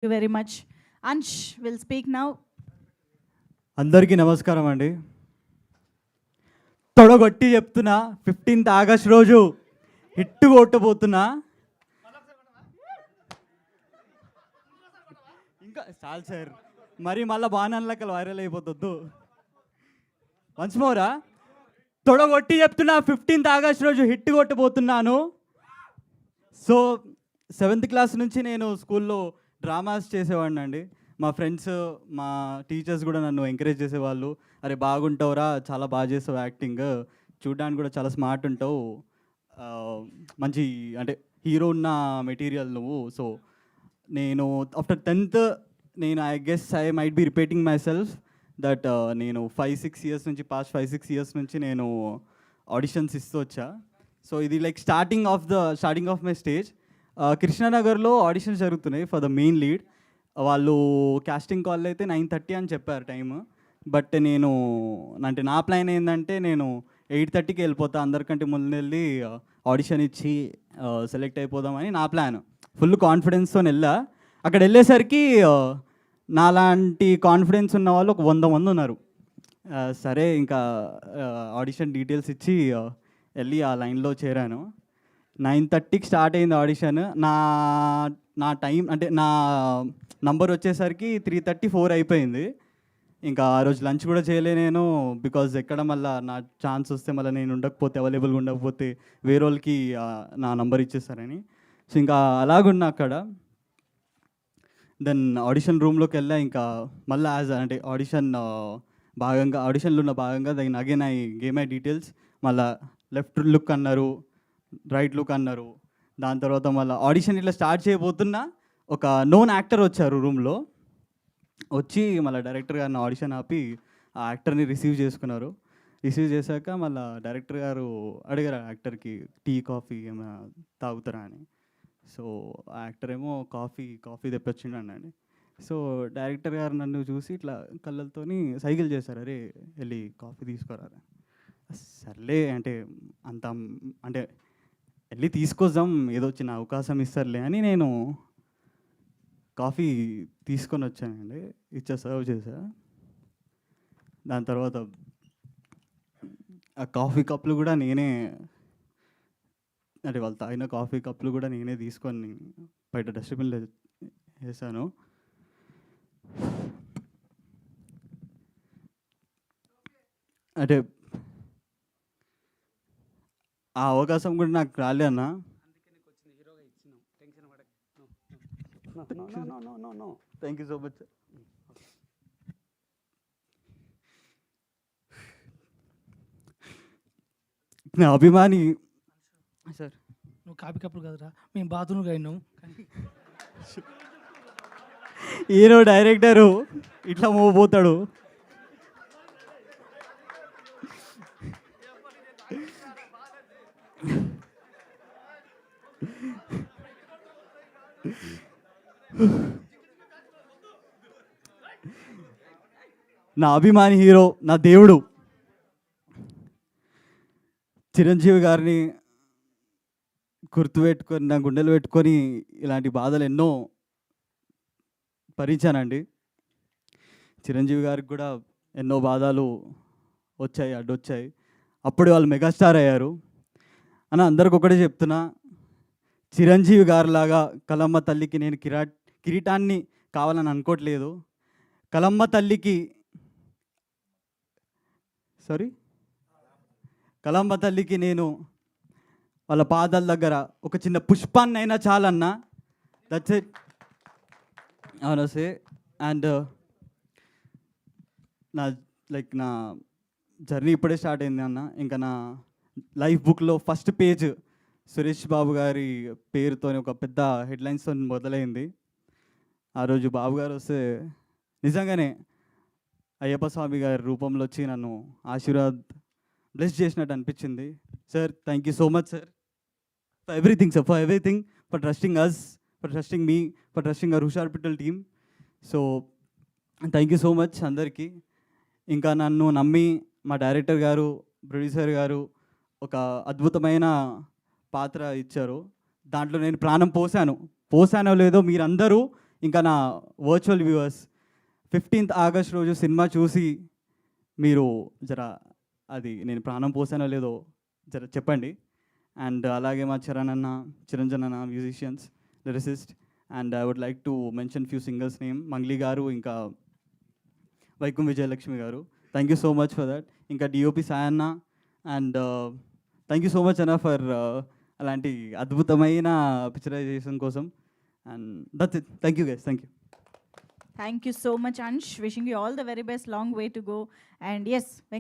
you very much. Ansh will speak now. అందరికీ నమస్కారం అండి. తొడగొట్టి చెప్తున్నా 15th ఆగస్ట్ రోజు హిట్ కొట్టబోతున్నా. ఇంకా చాలు సార్, మరి మళ్ళీ బాణాలకి వైరల్ అయిపోతుంది. వన్స్ మోరా తొడగొట్టి చెప్తున్నా 15th ఆగస్ట్ రోజు హిట్ కొట్టబోతున్నాను. సో 7th క్లాస్ నుంచి నేను స్కూల్లో డ్రామాస్ చేసేవాడిని అండి. మా ఫ్రెండ్స్, మా టీచర్స్ కూడా నన్ను ఎంకరేజ్ చేసేవాళ్ళు. అరే బాగుంటావురా, చాలా బాగా చేసావు యాక్టింగ్, చూడడానికి కూడా చాలా స్మార్ట్ ఉంటావు, మంచి అంటే హీరో ఉన్న మెటీరియల్ నువ్వు. సో నేను ఆఫ్టర్ 10th నేను I guess I might be repeating my self that నేను 5-6 ఇయర్స్ నుంచి పాస్ట్ 5-6 ఇయర్స్ నుంచి నేను ఆడిషన్స్ ఇస్తూ వచ్చా. సో ఇది like starting of my stage. కృష్ణానగర్లో ఆడిషన్స్ జరుగుతున్నాయి ఫర్ ద మెయిన్ లీడ్. వాళ్ళు కాస్టింగ్ కాల్ అయితే 9:30 అని చెప్పారు టైము. బట్ నేను అంటే నా ప్లాన్ ఏంటంటే నేను 8:30కి వెళ్ళిపోతా, అందరికంటే ముందు వెళ్ళి ఆడిషన్ ఇచ్చి సెలెక్ట్ అయిపోదామని నా ప్లాన్. ఫుల్ కాన్ఫిడెన్స్తో వెళ్ళా. అక్కడ వెళ్ళేసరికి నాలాంటి కాన్ఫిడెన్స్ ఉన్న వాళ్ళు ఒక 100 మంది ఉన్నారు. సరే ఇంకా ఆడిషన్ డీటెయిల్స్ ఇచ్చి వెళ్ళి ఆ లైన్లో చేరాను. 9:30కి స్టార్ట్ అయింది ఆడిషన్. నా టైం అంటే నా నంబర్ వచ్చేసరికి 3:34 అయిపోయింది. ఇంకా ఆ రోజు లంచ్ కూడా చేయలే నేను, బికాజ్ ఎక్కడ మళ్ళీ నా ఛాన్స్ వస్తే మళ్ళీ నేను ఉండకపోతే, అవైలబుల్గా ఉండకపోతే వేరే వాళ్ళకి నా నంబర్ ఇచ్చేస్తారని. సో ఇంకా అలాగున్నా అక్కడ. దెన్ ఆడిషన్ రూమ్లోకి వెళ్ళా. ఇంకా మళ్ళీ అంటే ఆడిషన్లో ఉన్న భాగంగా then again I gave my details. మళ్ళీ లెఫ్ట్ లుక్ అన్నారు, రైట్ లుక్ అన్నారు. దాని తర్వాత మళ్ళీ ఆడిషన్ ఇట్లా స్టార్ట్ చేయబోతున్నా ఒక నోన్ యాక్టర్ వచ్చారు రూమ్లో. వచ్చి మళ్ళీ డైరెక్టర్ గారిని ఆడిషన్ ఆపి ఆ యాక్టర్ని రిసీవ్ చేసుకున్నారు. రిసీవ్ చేశాక మళ్ళీ డైరెక్టర్ గారు అడిగారు ఆ యాక్టర్కి టీ కాఫీ ఏమైనా తాగుతారా అని. సో ఆ యాక్టర్ ఏమో కాఫీ తెప్పొచ్చిండు అన్నాడు. సో డైరెక్టర్ గారు నన్ను చూసి ఇట్లా కళ్ళతోని సైకిల్ చేశారు, అరే వెళ్ళి కాఫీ తీసుకురా. సర్లే అంటే అంటే వెళ్ళి తీసుకొద్దాం, ఏదో చిన్న అవకాశం ఇస్తారులే అని నేను కాఫీ తీసుకొని వచ్చానండి. సర్వ్ చేశా. దాని తర్వాత ఆ కాఫీ కప్పులు కూడా నేనే, అంటే వాళ్ళు తాగిన కాఫీ కప్పులు కూడా నేనే తీసుకొని బయట డస్ట్బిన్లో వేసాను. అంటే ఆ అవకాశం కూడా నాకు రాలే అన్న. Thank you so much. నా అభిమాని సార్. నువ్వు కాపీ కప్పులు కదరా, మేము బాత్రూమ్కి అయినాం. హీరో డైరెక్టరు ఇట్లా మోపోతాడు. నా అభిమాని హీరో, నా దేవుడు చిరంజీవి గారిని గుర్తుపెట్టుకొని నా గుండెలు పెట్టుకొని ఇలాంటి బాధలు ఎన్నో భరించానండి. చిరంజీవి గారికి కూడా ఎన్నో బాధలు వచ్చాయి, అడ్డొచ్చాయి. అప్పుడు వాళ్ళు మెగాస్టార్ అయ్యారు. అని అందరికి ఒకటే చెప్తున్నా, చిరంజీవి గారిలాగా కలమ్మ తల్లికి నేను కిరీటాన్ని కావాలని అనుకోవట్లేదు. కలమ్మ తల్లికి నేను వాళ్ళ పాదాల దగ్గర ఒక చిన్న పుష్పాన్ని అయినా చాలన్నా. That's it. అవునా సే. అండ్ నా జర్నీ ఇప్పుడే స్టార్ట్ అయింది అన్న. ఇంకా నా లైఫ్ బుక్లో ఫస్ట్ పేజ్ సురేష్ బాబు గారి పేరుతో ఒక పెద్ద హెడ్లైన్స్తో మొదలైంది. ఆ రోజు బాబు గారు వస్తే నిజంగానే అయ్యప్ప స్వామి గారి రూపంలో వచ్చి నన్ను బ్లెస్ చేసినట్టు అనిపించింది. Sir thank you so much sir for everything sir, for trusting us, for trusting me, for trusting our Hushaar పిట్టల్ team. So thank you so much అందరికీ. ఇంకా నన్ను నమ్మి మా డైరెక్టర్ గారు, ప్రొడ్యూసర్ గారు ఒక అద్భుతమైన పాత్ర ఇచ్చారు. దాంట్లో నేను ప్రాణం పోసానో లేదో మీరందరూ ఇంకా నా వర్చువల్ వ్యూవర్స్ 15th ఆగస్ట్ రోజు సినిమా చూసి మీరు జర అది నేను ప్రాణం పోసానో లేదో జర చెప్పండి. అండ్ అలాగే మా చిరంజన్ అన్న musicians, lyricist, and I would like to mention few singers name, Mangli గారు, ఇంకా వైకుం విజయలక్ష్మి గారు. Thank you so much for that. ఇంకా DOP Sayanna, and thank you so much అన్న ఫర్ అలాంటి అద్భుతమైన పిక్చరైజేషన్ కోసం. And that's it. Thank you guys. Thank you. Thank you so much, Ansh. Wishing you all the very best. Long way to go. And yes,